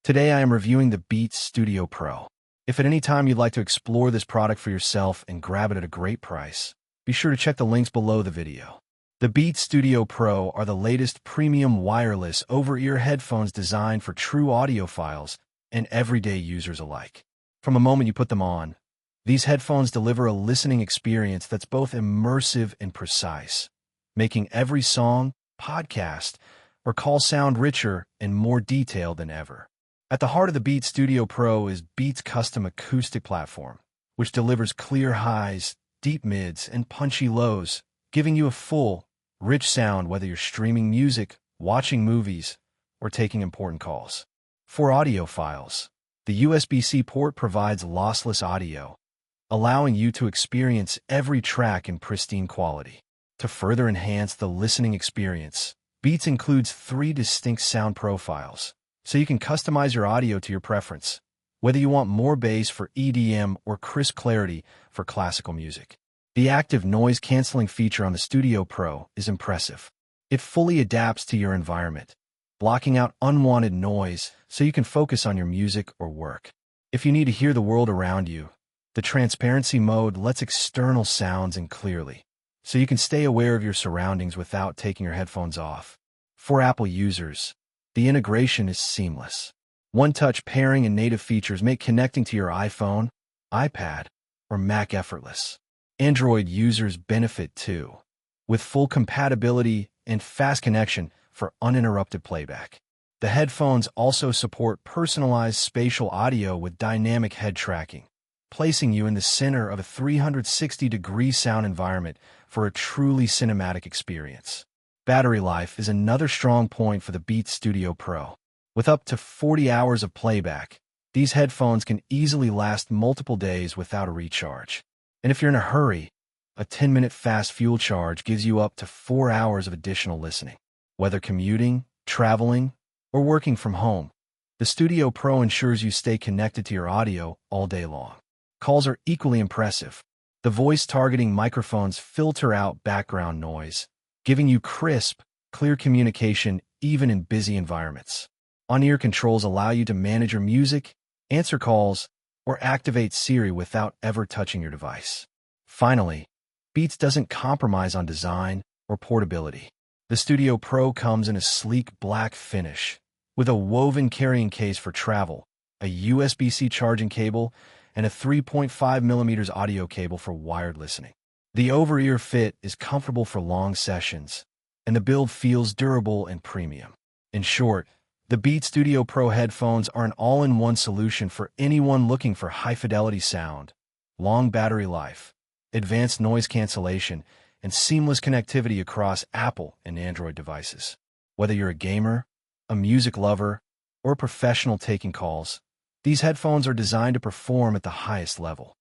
Today I am reviewing the Beats Studio Pro. If at any time you'd like to explore this product for yourself and grab it at a great price, be sure to check the links below the video. The Beats Studio Pro are the latest premium wireless over-ear headphones designed for true audiophiles and everyday users alike. From the moment you put them on, these headphones deliver a listening experience that's both immersive and precise, making every song, podcast, or call sound richer and more detailed than ever. At the heart of the Beats Studio Pro is Beats' custom acoustic platform, which delivers clear highs, deep mids, and punchy lows, giving you a full, rich sound whether you're streaming music, watching movies, or taking important calls. For audiophiles, the USB-C port provides lossless audio, allowing you to experience every track in pristine quality. To further enhance the listening experience, Beats includes 3 distinct sound profiles, so you can customize your audio to your preference, whether you want more bass for EDM or crisp clarity for classical music. The active noise-canceling feature on the Studio Pro is impressive. It fully adapts to your environment, blocking out unwanted noise so you can focus on your music or work. If you need to hear the world around you, the transparency mode lets external sounds in clearly, so you can stay aware of your surroundings without taking your headphones off. For Apple users, the integration is seamless. One-touch pairing and native features make connecting to your iPhone, iPad, or Mac effortless. Android users benefit too, with full compatibility and fast connection for uninterrupted playback. The headphones also support personalized spatial audio with dynamic head tracking, placing you in the center of a 360-degree sound environment for a truly cinematic experience. Battery life is another strong point for the Beats Studio Pro. With up to 40 hours of playback, these headphones can easily last multiple days without a recharge. And if you're in a hurry, a 10-minute fast fuel charge gives you up to 4 hours of additional listening. Whether commuting, traveling, or working from home, the Studio Pro ensures you stay connected to your audio all day long. Calls are equally impressive. The voice-targeting microphones filter out background noise, giving you crisp, clear communication even in busy environments. On-ear controls allow you to manage your music, answer calls, or activate Siri without ever touching your device. Finally, Beats doesn't compromise on design or portability. The Studio Pro comes in a sleek black finish, with a woven carrying case for travel, a USB-C charging cable, and a 3.5mm audio cable for wired listening. The over-ear fit is comfortable for long sessions, and the build feels durable and premium. In short, the Beats Studio Pro headphones are an all-in-one solution for anyone looking for high-fidelity sound, long battery life, advanced noise cancellation, and seamless connectivity across Apple and Android devices. Whether you're a gamer, a music lover, or a professional taking calls, these headphones are designed to perform at the highest level.